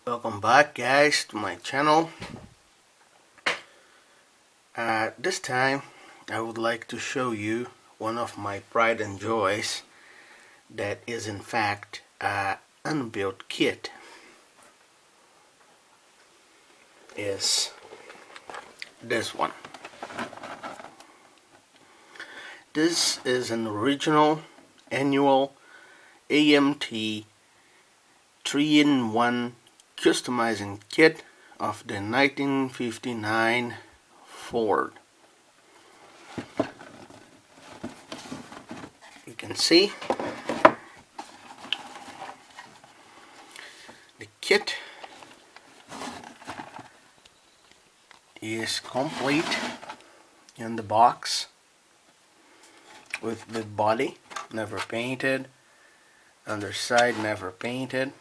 Welcome back, guys, to my channel. This time I would like to show you one of my pride and joys that is in fact an unbuilt kit. Is this one. This is an original annual AMT 3-in-1 customizing kit of the 1959 Ford. You can see the kit is complete in the box with the body never painted, underside never painted,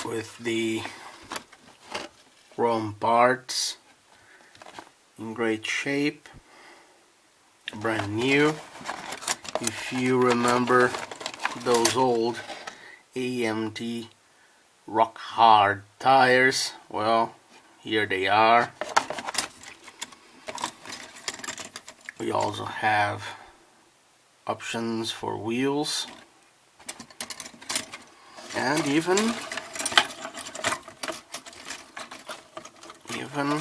with the chrome parts in great shape, brand new. If you remember those old AMT rock hard tires, well, here they are. We also have options for wheels and even a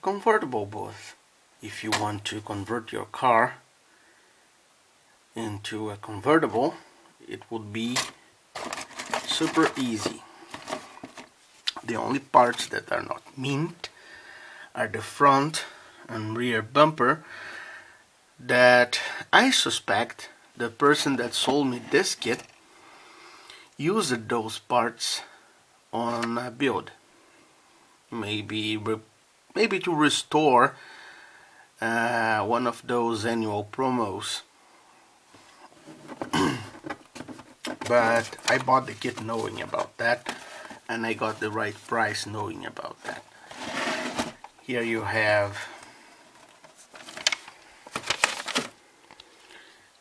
convertible booth. If you want to convert your car into a convertible, it would be super easy. The only parts that are not mint are the front and rear bumper, that I suspect the person that sold me this kit used those parts on a build, maybe to restore one of those annual promos. But I bought the kit knowing about that, and I got the right price knowing about that. Here you have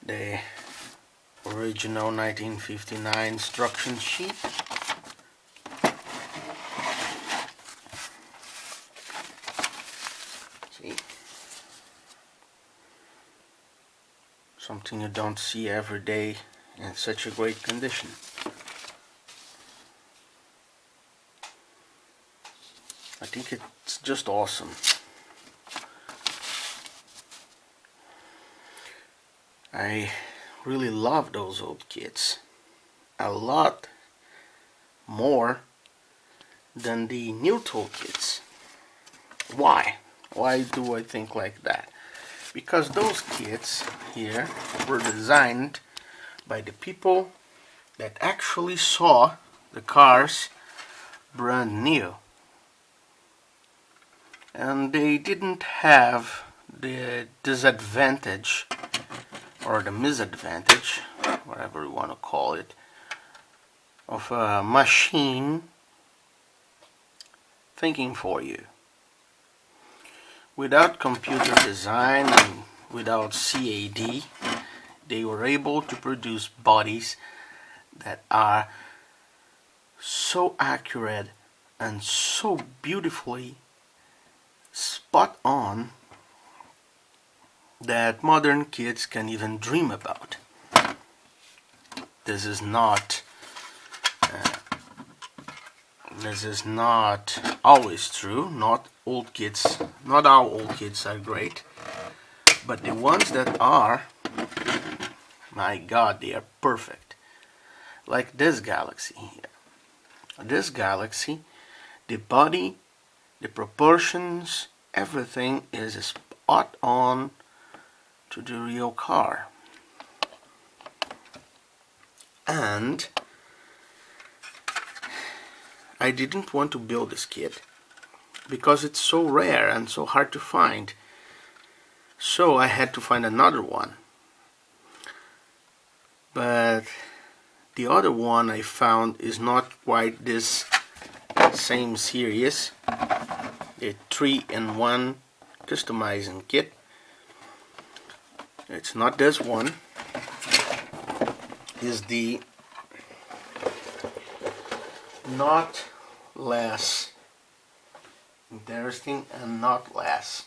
the original 1959 instruction sheet. See? Something you don't see every day in such a great condition. I think it's just awesome. I really love those old kits a lot more than the new tool kits. Why? Why do I think like that? Because those kits here were designed by the people that actually saw the cars brand new, and they didn't have the disadvantage or the misadvantage, whatever you want to call it, of a machine thinking for you. Without computer design and without CAD, they were able to produce bodies that are so accurate and so beautifully spot on that modern kids can even dream about. This is not always true. Not all old kids are great, but the ones that are, my God, they are perfect. Like this Galaxie here. This Galaxie, the body, the proportions, everything is spot on to the real car. And I didn't want to build this kit because it's so rare and so hard to find, so I had to find another one. But the other one I found is not quite this same series, the 3-in-1 customizing kit. It's not this one. is the not less interesting and not less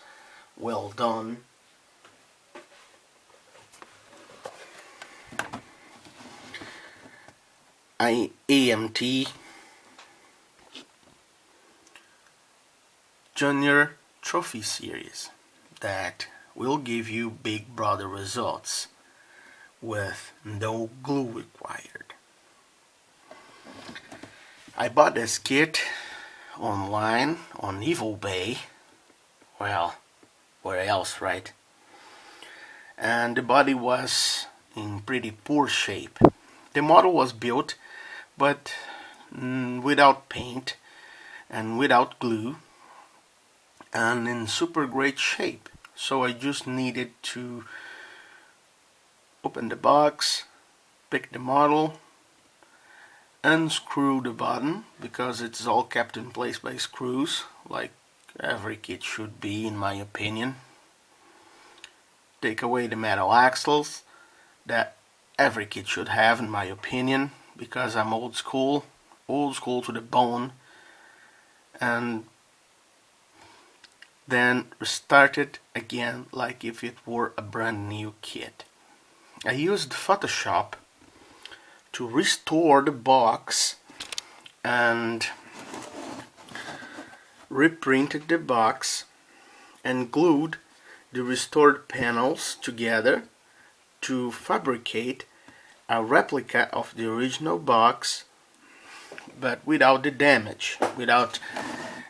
well done AMT Junior Trophy Series that will give you Big Brother results with no glue required. I bought this kit online on eBay. Well, where else, right? And the body was in pretty poor shape. The model was built, but without paint and without glue and in super great shape. So I just needed to open the box, pick the model, unscrew the bottom because it's all kept in place by screws, like every kit should be in my opinion. Take away the metal axles that every kit should have in my opinion, because I'm old school to the bone, and then restart it again like if it were a brand new kit. I used Photoshop to restore the box and reprinted the box and glued the restored panels together to fabricate a replica of the original box, but without the damage, without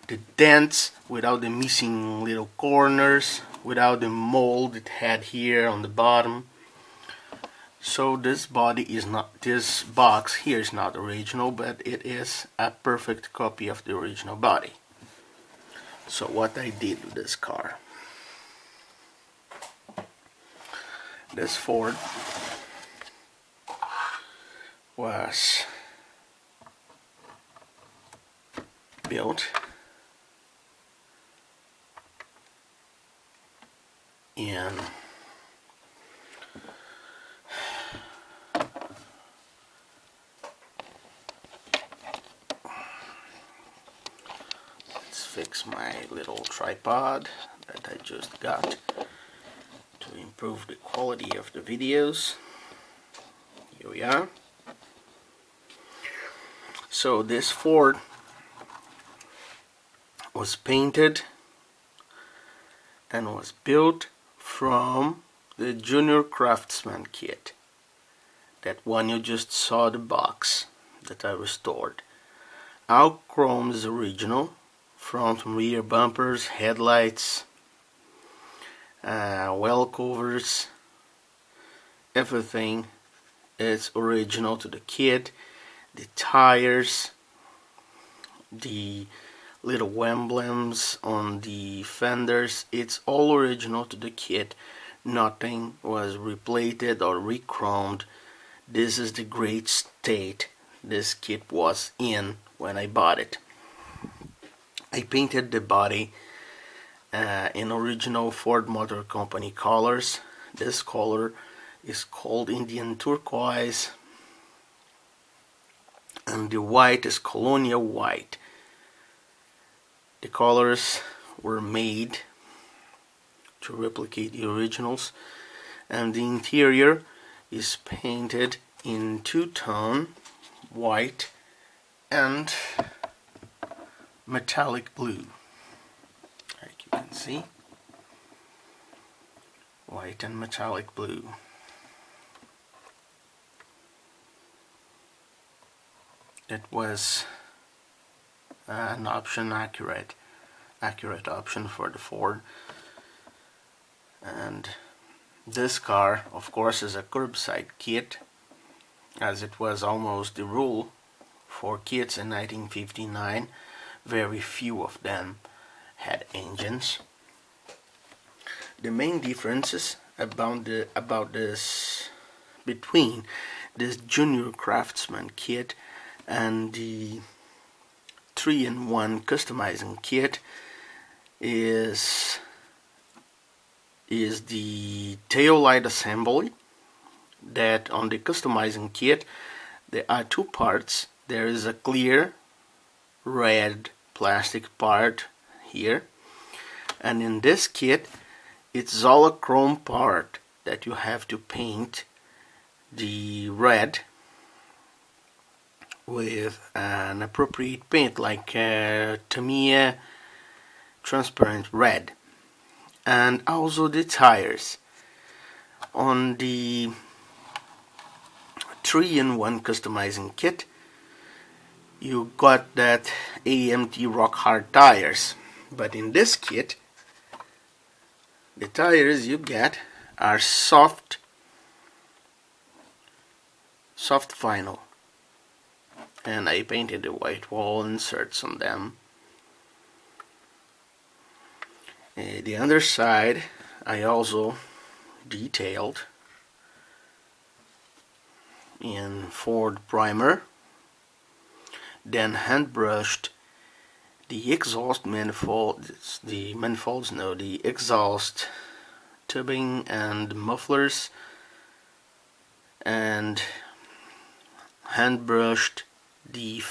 the dents, without the missing little corners, without the mold it had here on the bottom. So this box here is not original, but it is a perfect copy of the original body. So what I did with this car, this Ford was built in fix my little tripod that I just got to improve the quality of the videos. Here we are. So this Ford was painted and was built from the Junior Craftsman kit. That one you just saw the box that I restored. All chrome is original. Front and rear bumpers, headlights, well covers, everything is original to the kit. The tires, the little emblems on the fenders, it's all original to the kit. Nothing was replated or re-chromed. This is the great state this kit was in when I bought it. I painted the body in original Ford Motor Company colors. This color is called Indian Turquoise, and the white is Colonial White. The colors were made to replicate the originals, and the interior is painted in two-tone white and metallic blue, like you can see, white and metallic blue. It was an option, accurate option for the Ford. And this car, of course, is a curbside kit, as it was almost the rule for kits in 1959. Very few of them had engines. The main differences between this Junior Craftsman kit and the 3-in-1 customizing kit is the tail light assembly. that on the customizing kit there are two parts. There is a clear red plastic part here, and in this kit it's all a chrome part that you have to paint the red with an appropriate paint like Tamiya transparent red. And also the tires. On the 3-in-1 customizing kit you got that AMT rock hard tires, but in this kit the tires you get are soft vinyl, and I painted the white wall inserts on them. The underside I also detailed in Ford primer, then hand brushed the exhaust manifolds, the exhaust tubing and mufflers, and hand brushed the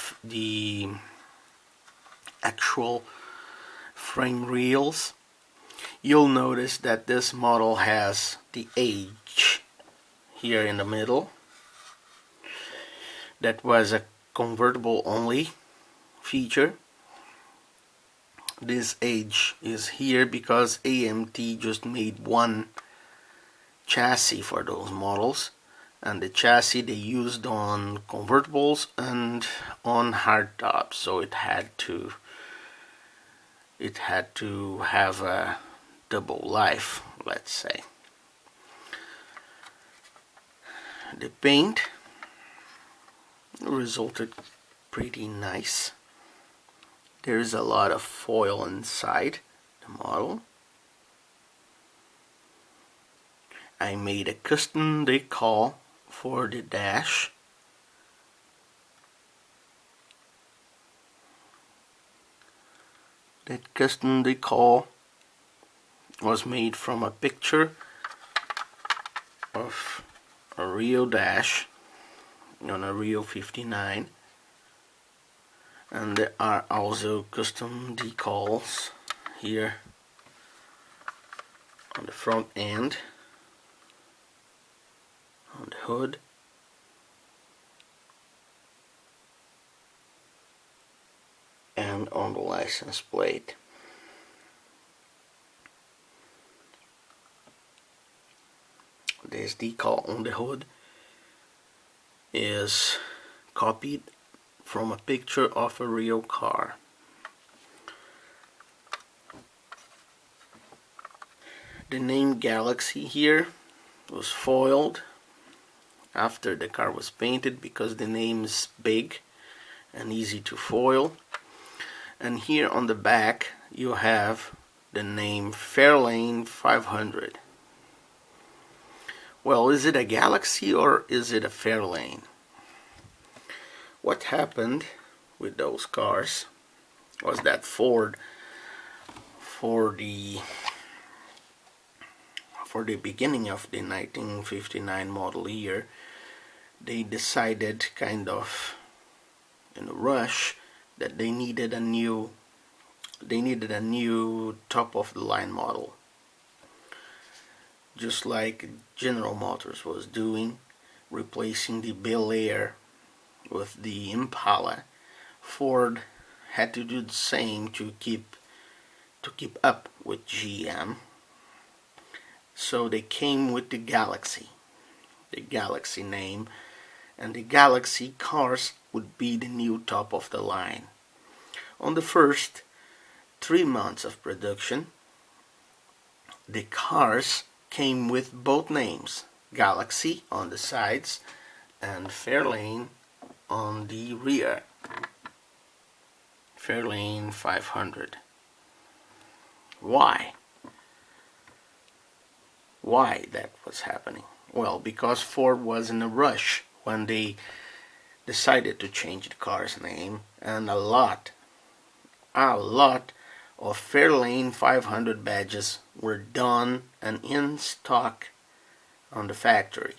actual frame rails. You'll notice that this model has the age here in the middle. That was a convertible only feature. This age is here because AMT just made one chassis for those models, and the chassis they used on convertibles and on hardtops, so it had to have a double life, let's say. The paint resulted pretty nice. There's a lot of foil inside the model. I made a custom decal for the dash. That custom decal was made from a picture of a Rio dash on a Rio 59, and there are also custom decals here on the front end, on the hood, and on the license plate. This decal on the hood is copied from a picture of a real car. The name Galaxie here was foiled after the car was painted because the name is big and easy to foil. And here on the back you have the name Fairlane 500. Well, is it a Galaxie or is it a Fairlane? What happened with those cars was that Ford, for the beginning of the 1959 model year, they decided kind of in a rush that they needed a new top of the line model, just like General Motors was doing, replacing the Bel Air with the Impala. Ford had to do the same to keep up with GM, so they came with the Galaxie name, and the Galaxie cars would be the new top of the line. On the first 3 months of production, the cars came with both names, Galaxie on the sides and Fairlane on the rear. Fairlane 500. Why that was happening? Well, because Ford was in a rush when they decided to change the car's name, and a lot of Fairlane 500 badges were done and in stock on the factory.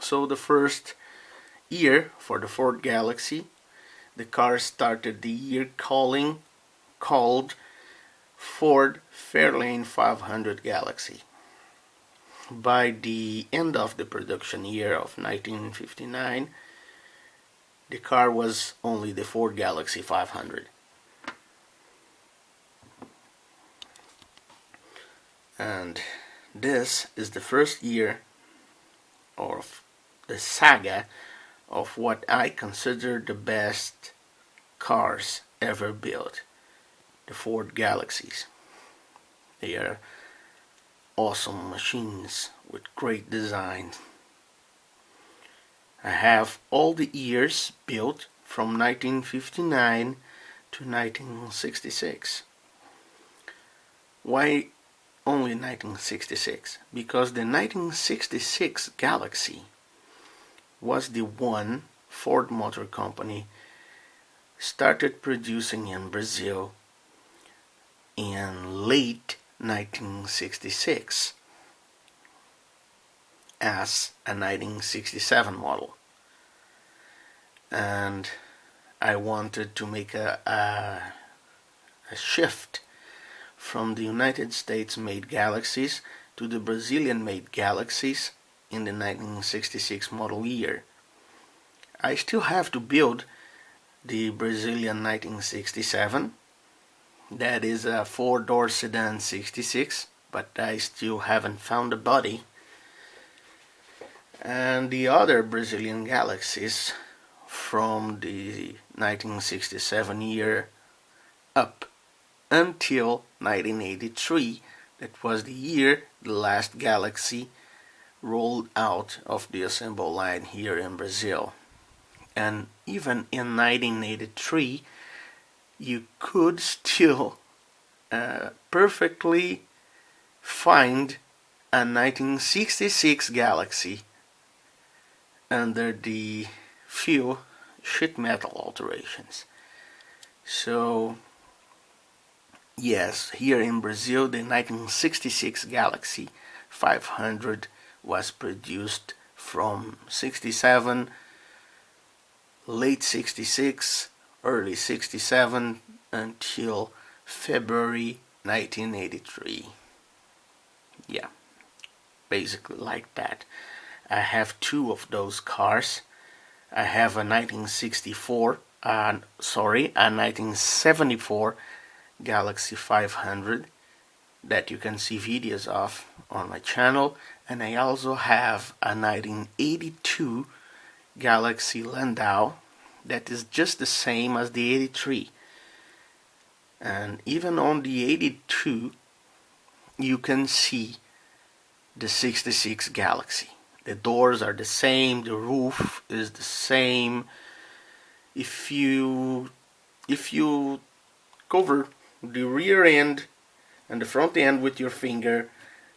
So the first year for the Ford Galaxie, the car started the year called Ford Fairlane 500 Galaxie. By the end of the production year of 1959, the car was only the Ford Galaxie 500. And this is the first year of the saga of what I consider the best cars ever built, the Ford Galaxies. They are awesome machines with great design. I have all the years built from 1959 to 1966. Why only 1966? Because the 1966 Galaxie was the one Ford Motor Company started producing in Brazil in late 1966 as a 1967 model. And I wanted to make a shift from the United States made Galaxies to the Brazilian made Galaxies in the 1966 model year. I still have to build the Brazilian 1967. That is a 4-door sedan 66, but I still haven't found a body. And the other Brazilian Galaxies from the 1967 year up until 1983, that was the year the last Galaxie rolled out of the assembly line here in Brazil. And even in 1983, you could still perfectly find a 1966 Galaxie under the few sheet metal alterations. So yes, here in Brazil, the 1966 Galaxie 500 was produced from 67, late 66, early 67 until February 1983. Yeah, basically like that. I have two of those cars. I have a 1974 Galaxie 500 that you can see videos of on my channel, and I also have a 1982 Galaxie Landau that is just the same as the 83. And even on the 82 you can see the 66 Galaxie. The doors are the same, the roof is the same. If you cover the rear end and the front end with your finger,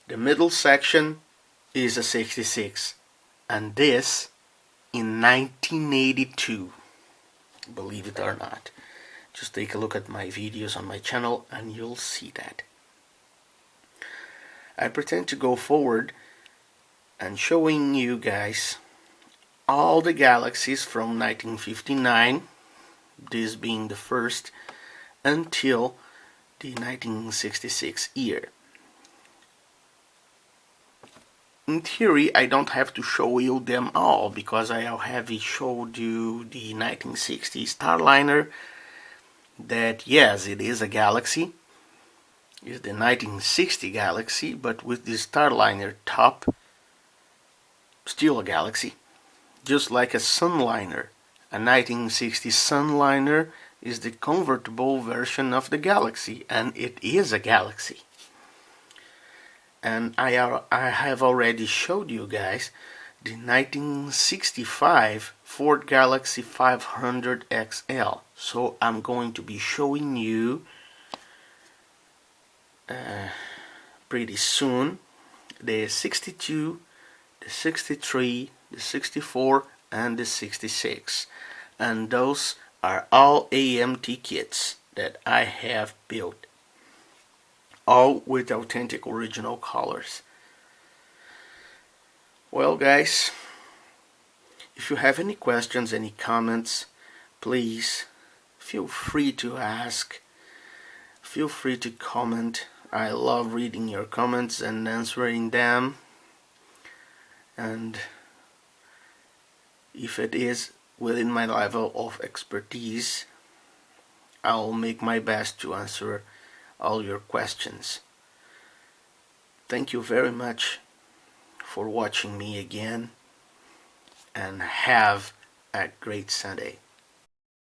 the middle section is a 66, and this in 1982, believe it or not. Just take a look at my videos on my channel and you'll see that. I pretend to go forward and showing you guys all the Galaxies from 1959, this being the first, until the 1966 year. In theory, I don't have to show you them all because I already showed you the 1960 Starliner. That, yes, it is a Galaxie. It's the 1960 Galaxie, but with the Starliner top, still a Galaxie. Just like a Sunliner. A 1960 Sunliner is the convertible version of the Galaxie, and it is a Galaxie. And I have already showed you guys the 1965 Ford Galaxie 500 XL. So I'm going to be showing you pretty soon the 62, the 63, the 64 and the 66. And those are all AMT kits that I have built, all with authentic original colors. Well guys, If you have any questions, any comments, please feel free to ask. Feel free to comment. I love reading your comments and answering them. And if it is within my level of expertise, I'll make my best to answer all your questions. Thank you very much for watching me again, and have a great Sunday.